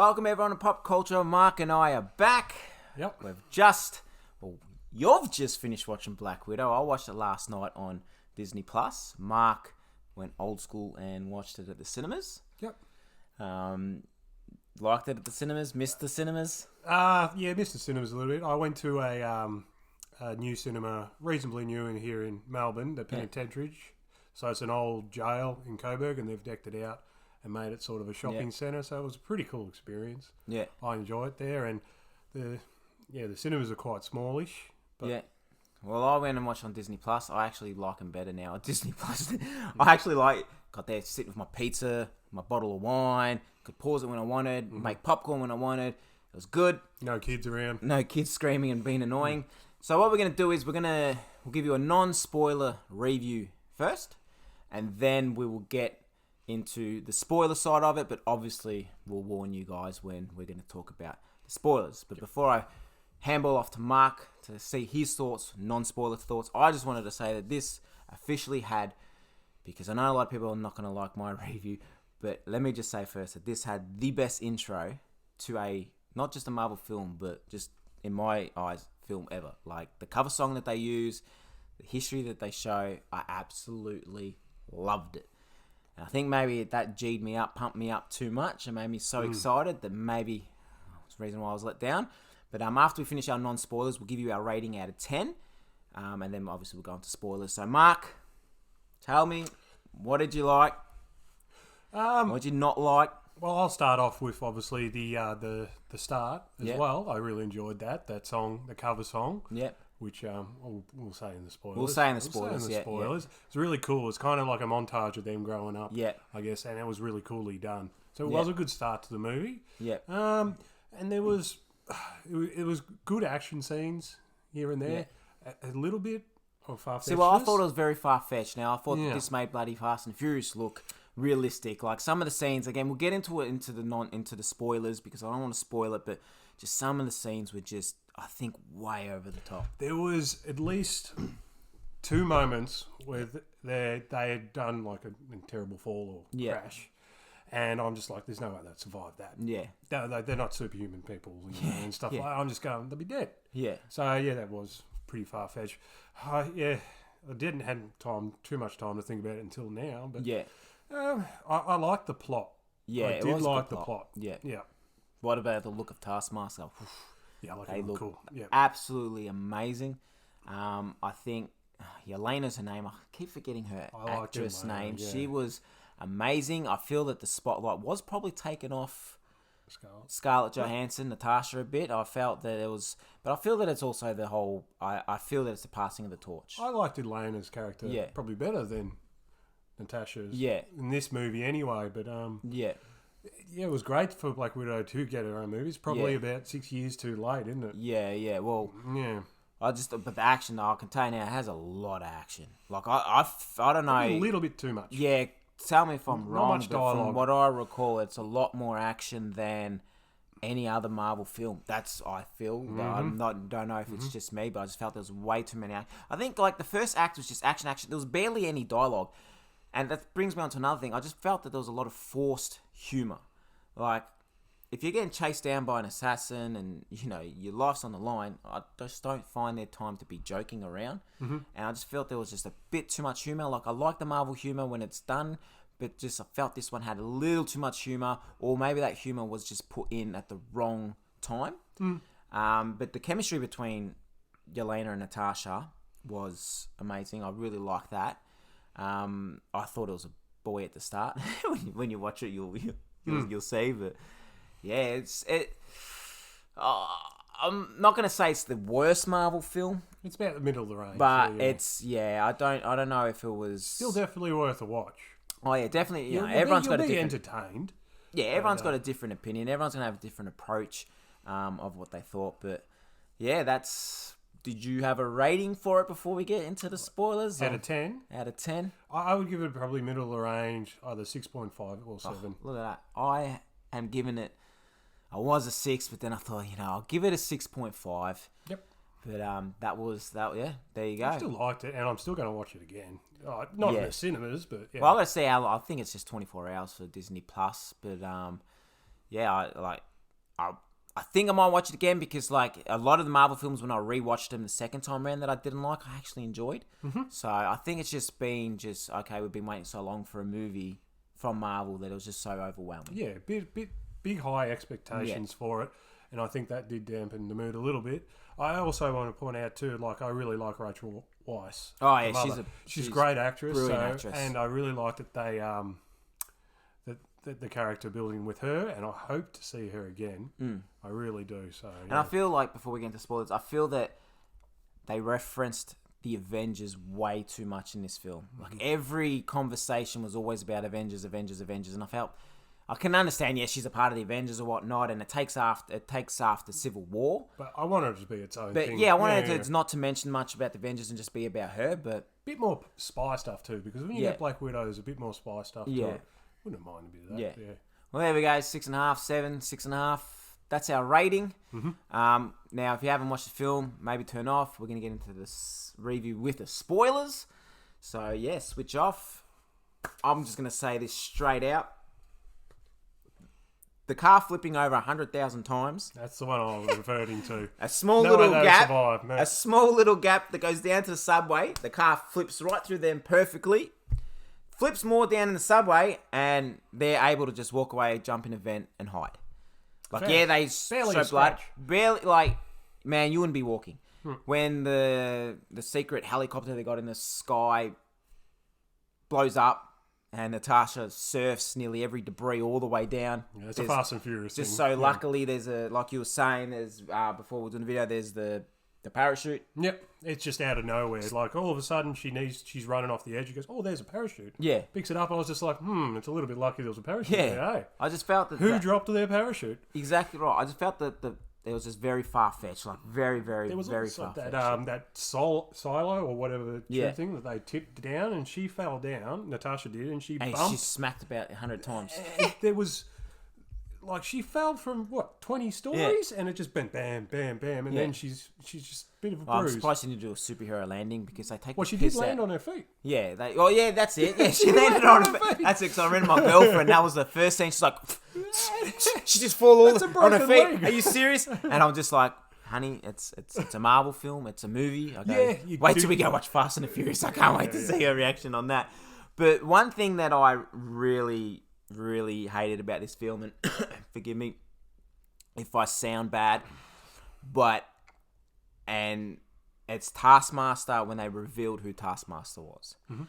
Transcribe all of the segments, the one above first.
Welcome everyone to Pop Culture. Mark and I are back. Yep. You've just finished watching Black Widow. I watched it last night on Disney Plus. Mark went old school and watched it at the cinemas. Yep. Liked it at the cinemas. Missed the cinemas. Yeah, missed the cinemas a little bit. I went to a new cinema, reasonably new here in Melbourne, the Penitentiary. So it's an old jail in Coburg, and they've decked it out and made it sort of a shopping centre. So it was a pretty cool experience. Yeah. I enjoyed it there, and the cinemas are quite smallish. But Yeah. Well, I went and watched on Disney Plus. I actually like them better now at Disney Plus. I actually got there to sit with my pizza, my bottle of wine, could pause it when I wanted, make popcorn when I wanted. It was good. No kids around. No kids screaming and being annoying. So what we're going to do is we'll give you a non-spoiler review first, and then we will get into the spoiler side of it, but obviously we'll warn you guys when we're going to talk about the spoilers. But before I handball off to Mark to see his thoughts, non-spoiler thoughts, I just wanted to say that this officially had, because I know a lot of people are not going to like my review, but let me just say first that this had the best intro to not just a Marvel film, but just, in my eyes, film ever. Like, the cover song that they use, the history that they show, I absolutely loved it. And I think maybe that G'd me up, pumped me up too much, and made me so excited that maybe it's the reason why I was let down. But after we finish our non-spoilers, we'll give you our rating out of 10. And then obviously we'll go into spoilers. So Mark, tell me, what did you like? What did you not like? Well, I'll start off with obviously the start as well. I really enjoyed that song, the cover song. Yep. Which we'll say in the spoilers. We'll say in the spoilers. Yeah. It's really cool. It's kind of like a montage of them growing up. Yeah. I guess, and it was really coolly done. So it was a good start to the movie. Yeah. And there was it was good action scenes here and there. Yeah. A little bit of far-fetched. See, well, I thought it was very far-fetched. Now, I thought that this made bloody Fast and Furious look realistic. Like, some of the scenes, again, we'll get into it into the spoilers, because I don't want to spoil it, but just some of the scenes were just, I think, way over the top. There was at least two moments where they had done like a terrible fall or crash, and I'm just like, there's no way they'd survive that. Yeah. They're not superhuman people and stuff like that. I'm just going, they'll be dead. Yeah. So, that was pretty far-fetched. I didn't have too much time to think about it until now, but I like the plot. Yeah, I did like the plot. Yeah. Yeah. What about the look of Taskmaster? Yeah, I like they it. look Cool. Yeah. absolutely amazing. I think Yelena's her name. I keep forgetting her actress name. Yeah. She was amazing. I feel that the spotlight was probably taken off Scarlett Johansson, Natasha a bit. I felt that it was, but I feel that it's also the whole. I feel that it's the passing of the torch. I liked Elena's character probably better than Natasha's. Yeah. In this movie, anyway. But it was great for Black Widow to get her own movie. It's probably about 6 years too late, isn't it? Yeah. Well, yeah. But the action, I can tell you now, it has a lot of action. Like, I don't know. A little bit too much. Yeah, tell me if I'm wrong, much but dialogue. from what I recall, it's a lot more action than any other Marvel film. That's, I feel. Don't know if it's just me, but I just felt there was way too many. I think, like, the first act was just action. There was barely any dialogue. And that brings me on to another thing. I just felt that there was a lot of forced humour. Like, if you're getting chased down by an assassin and, your life's on the line, I just don't find there time to be joking around. And I just felt there was just a bit too much humour. Like, I like the Marvel humour when it's done, but just I felt this one had a little too much humour, or maybe that humour was just put in at the wrong time. But the chemistry between Yelena and Natasha was amazing. I really liked that. I thought it was a boy at the start. when you watch it, you'll see. But yeah, I'm not gonna say it's the worst Marvel film. It's about the middle of the range, but I don't know if it was still definitely worth a watch. Oh yeah, definitely. Everyone's got a different entertained. Yeah, everyone's got a different opinion. Everyone's gonna have a different approach of what they thought. But yeah, that's. Did you have a rating for it before we get into the spoilers? Out of 10? Out of 10? I would give it probably middle of the range, either 6.5 or 7. Look at that. I am giving it... I was a 6, but then I thought, I'll give it a 6.5. Yep. But there you go. I still liked it, and I'm still going to watch it again. Not in the cinemas, but yeah. Well, I got to say, I think it's just 24 hours for Disney Plus, but I think I might watch it again because, like, a lot of the Marvel films, when I rewatched them the second time around that I didn't like, I actually enjoyed. Mm-hmm. So I think it's just been okay, we've been waiting so long for a movie from Marvel that it was just so overwhelming. Yeah, big high expectations for it, and I think that did dampen the mood a little bit. I also want to point out too, like, I really like Rachel Weisz. Oh yeah, she's a great actress, brilliant actress, and I really like that they the character building with her, and I hope to see her again. I really do. So, yeah. And I feel like, before we get into spoilers, I feel that they referenced the Avengers way too much in this film. Like, every conversation was always about Avengers, and I can understand, yes, she's a part of the Avengers or whatnot, and it takes after Civil War. But I wanted it to be its own But thing. yeah, I wanted it to not to mention much about the Avengers and just be about her, but bit more spy stuff too, because when you get Black Widow, there's a bit more spy stuff to it. Wouldn't mind a bit of that. Yeah. Well, there we go. 6.5, 7, 6.5. That's our rating. Mm-hmm. Now, if you haven't watched the film, maybe turn off. We're going to get into this review with the spoilers. So, yeah, switch off. I'm just going to say this straight out. The car flipping over 100,000 times. That's the one I was referring to. A small little gap that goes down to the subway. The car flips right through them perfectly. Flips more down in the subway, and they're able to just walk away, jump in a vent, and hide. Like, they show blood. Barely, like, man, you wouldn't be walking. When the secret helicopter they got in the sky blows up, and Natasha surfs nearly every debris all the way down. Yeah, it's a Fast and Furious just thing. So luckily, there's like you were saying, there's before we were doing the video, there's the parachute. Yep, it's just out of nowhere. Like, all of a sudden, she's running off the edge. She goes, "Oh, there's a parachute." Yeah, picks it up. I was just like, it's a little bit lucky there was a parachute. Yeah, there, hey? I just felt that who dropped their parachute? Exactly right. I just felt that it was just very far fetched, like very, very, very far fetched. That silo or whatever the thing that they tipped down, and she fell down. Natasha did, and she bumped. She smacked about 100 times. There was. Like, she fell from 20 stories, and it just went bam, bam, bam, and then she's just a bit of a bruise. I'm surprised she didn't do a superhero landing because they take. Well, she did land on her feet. Yeah, that's it. Yeah, she landed on her feet. That's it. Because I remember my girlfriend. That was the first thing. She's like, she just fall all on her feet. Leg. Are you serious? And I'm just like, honey, it's a Marvel film. It's a movie. I go, wait till we go watch Fast and the Furious. I can't wait to see her reaction on that. But one thing that I really hated about this film, and forgive me if I sound bad, and it's Taskmaster, when they revealed who Taskmaster was. Mm-hmm.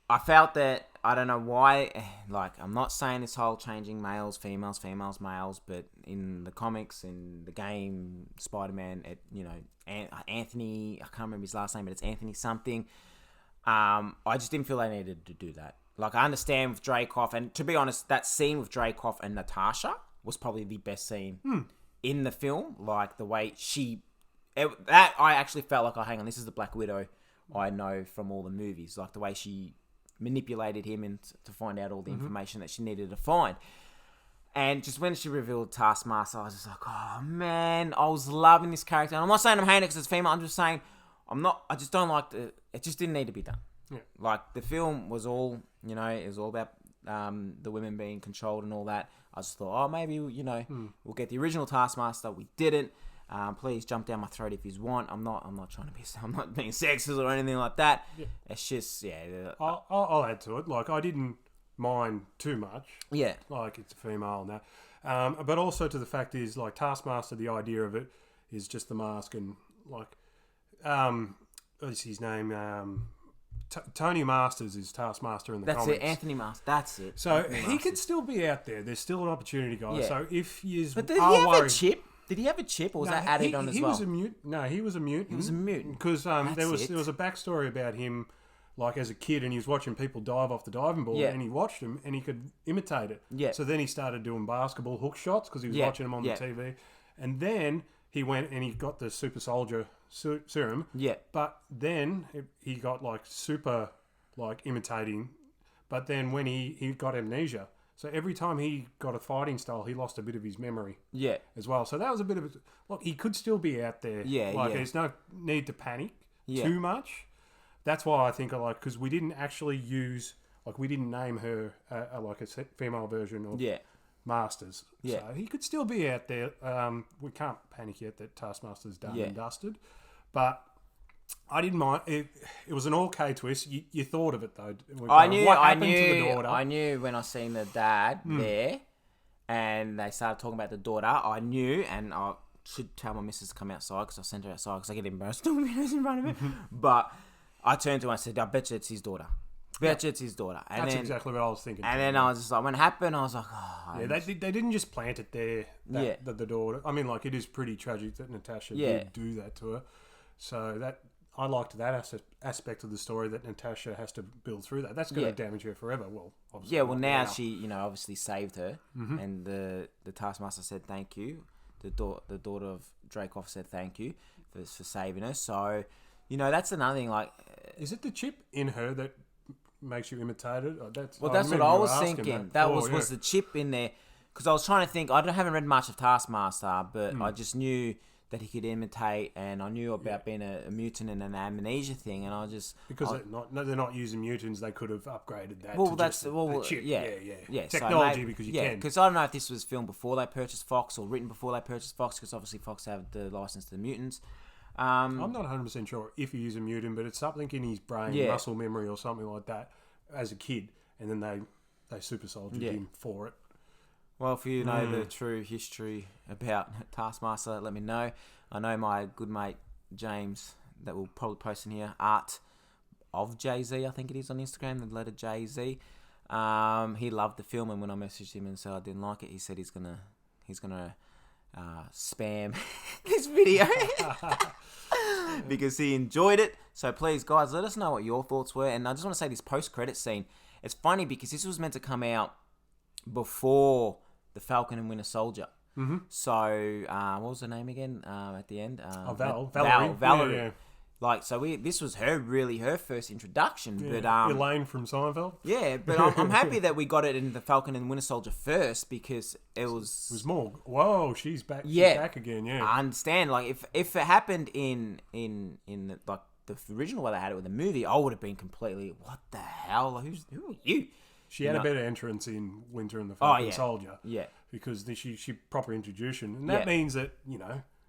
I felt that, I don't know why, like, I'm not saying this whole changing males, females, males, but in the comics, in the game, Spider-Man, Anthony, I can't remember his last name, but it's Anthony something. I just didn't feel they needed to do that. Like, I understand with Dreykov, and to be honest, that scene with Dreykov and Natasha was probably the best scene in the film. Like, the way I actually felt like, oh, hang on, this is the Black Widow I know from all the movies. Like, the way she manipulated him to find out all the information that she needed to find. And just when she revealed Taskmaster, I was just like, oh, man, I was loving this character. And I'm not saying I'm hating it because it's female. I'm just saying, I just don't like it just didn't need to be done. Yeah. Like, the film was all, it was all about the women being controlled and all that. I just thought, oh, maybe, we'll get the original Taskmaster. We didn't. Please jump down my throat if you want. I'm not being sexist or anything like that. Yeah. It's just, I'll add to it. Like, I didn't mind too much. Yeah. Like, it's a female and that. But also to the fact is, like, Taskmaster, the idea of it is just the mask, and, like, what's his name? Tony Masters is Taskmaster in the comics. That's it, Anthony Masters. That's it. So he could still be out there. There's still an opportunity, guys. Yeah. So if you but did he have a chip? Did he have a chip, or was that added on as well? He was a mutant. No, he was a mutant. He was a mutant because there was a backstory about him, like, as a kid, and he was watching people dive off the diving board, and he watched them, and he could imitate it. Yeah. So then he started doing basketball hook shots because he was watching them on the TV, and then he went and he got the super soldier serum. Yeah. But then he got, like, super, like, imitating. But then when he got amnesia, so every time he got a fighting style, he lost a bit of his memory. Yeah. As well. So that was a bit of look, he could still be out there. Yeah. Like, there's no need to panic too much. That's why I think because we didn't actually use, like, we didn't name her like a female version of Masters. Yeah. So he could still be out there. We can't panic yet that Taskmaster's done Yeah. and dusted. But I didn't mind. It was an okay twist. You thought of it, though. We're I going, knew, what I happened to the knew, daughter? I knew when I seen the dad there, and they started talking about the daughter. I knew, and I should tell my missus to come outside because I sent her outside because I get embarrassed doing videos in front of her. But I turned to her and I said, "I bet you it's his daughter. Bet you it's his daughter." And That's then, exactly what I was thinking. and too. then I was just like, when it happened, I was like, "Oh, Yeah, they didn't just plant it there. Yeah. The daughter. I mean, like, it is pretty tragic that Natasha Yeah. did do that to her. So that I liked that aspect of the story that Natasha has to build through that. That's going to damage her forever. Well, obviously yeah." Well, not now she, obviously saved her, and the Taskmaster said thank you. The daughter of Dracoff said thank you for saving her. So, that's another thing. Like, Is it the chip in her that makes you imitate it? that's I what remember I you was asking thinking. That Was before, the chip in there? Because I was trying to think. I haven't read much of Taskmaster, but Hmm. I just knew that he could imitate, and I knew about being a mutant and an amnesia thing, and I just because they're not using mutants. They could have upgraded that. well, to that's just well, the chip. yeah. Technology, so because you yeah, can. because I don't know if this was filmed before they purchased Fox or written before they purchased Fox, because obviously Fox have the license to the mutants. I'm not 100% sure if he is a mutant, but it's something in his brain, Yeah. muscle memory or something like that, as a kid, and then they super soldiered him for it. Well, if you know the true history about Taskmaster, let me know. I know my good mate James, that will probably post in here, art of Jay-Z, I think it is on Instagram, the letter Jay-Z. He loved the film, and when I messaged him and said I didn't like it, he said he's gonna spam this video because he enjoyed it. So please, guys, let us know what your thoughts were. And I just want to say, this post-credit scene, it's funny because this was meant to come out before the Falcon and Winter Soldier. Mm-hmm. So, what was her name again? At the end, Valerie. Yeah. Like, so this was her first introduction. Yeah. But Elaine from Seinfeld. yeah, but I'm happy that we got it in the Falcon and Winter Soldier first, because it was. It was more. Whoa, she's back. Yeah. She's back again. Yeah. I understand. Like, if it happened in the, like the original way they had it with the movie, I would have been completely, what the hell? Like, who are you? She had a better entrance in Winter and the Falcon Soldier. Yeah. Because she proper introduced you. And that means that,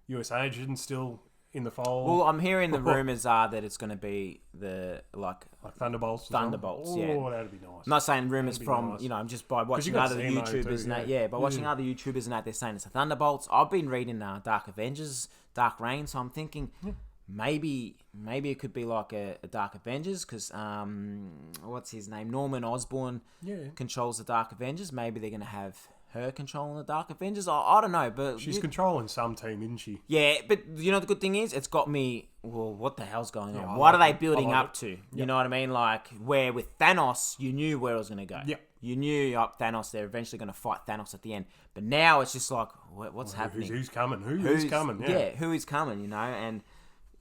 US agents still in the fold. Well, I'm hearing the rumors are that it's going to be the like Thunderbolts. Thunderbolts, Oh, yeah. that'd be nice. I'm not saying rumors from, nice. I'm just by watching got other Zemo YouTubers too, and that, yeah. by watching other YouTubers and that, they're saying it's the Thunderbolts. I've been reading Dark Avengers, Dark Reign, so I'm thinking maybe it could be like a Dark Avengers, because what's his name? Norman Osborn controls the Dark Avengers. Maybe they're going to have her controlling the Dark Avengers. I don't know, but She's controlling some team, isn't she? yeah, but the good thing is, it's got me, well, what the hell's going on? I What are like they building I like up to? You know what I mean? Like, where with Thanos, you knew where it was going to go. Yep. You knew Thanos, they're eventually going to fight Thanos at the end. But now it's just like, what's happening? Who's coming? Who's coming? Yeah. Who is coming,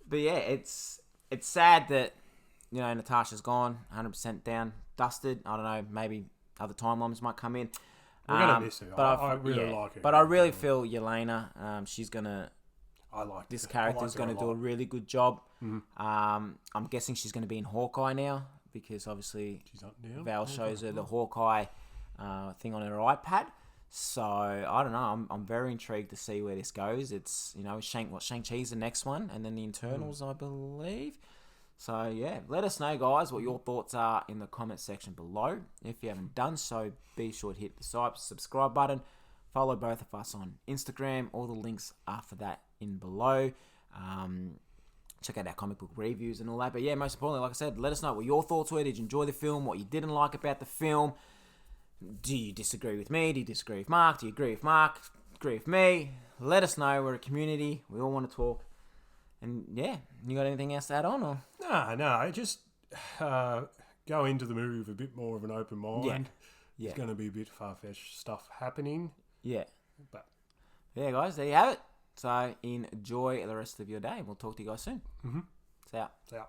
but yeah, it's sad that, Natasha's gone, 100% down, dusted. I don't know, maybe other timelines might come in. We're going to miss her. But I really like her. But I really feel Yelena, she's going to... I like This character's going to do a really good job. I'm guessing she's going to be in Hawkeye now, because obviously Val shows her the Hawkeye thing on her iPad. So I don't know. I'm very intrigued to see where this goes. It's Shang-Chi's the next one, and then the Internals, I believe. So yeah, let us know, guys, what your thoughts are in the comment section below. If you haven't done so, be sure to hit the subscribe button. Follow both of us on Instagram. All the links are for that in below. Check out our comic book reviews and all that. But yeah, most importantly, like I said, let us know what your thoughts were. Did you enjoy the film? What you didn't like about the film? Do you disagree with me? Do you disagree with Mark? Do you agree with Mark? Agree with me? Let us know. We're a community. We all want to talk. And yeah, you got anything else to add on? Or? No. Just go into the movie with a bit more of an open mind. Yeah. There's going to be a bit far-fetched stuff happening. Yeah. But yeah, guys, there you have it. So enjoy the rest of your day. We'll talk to you guys soon. Mm-hmm. See ya. See ya.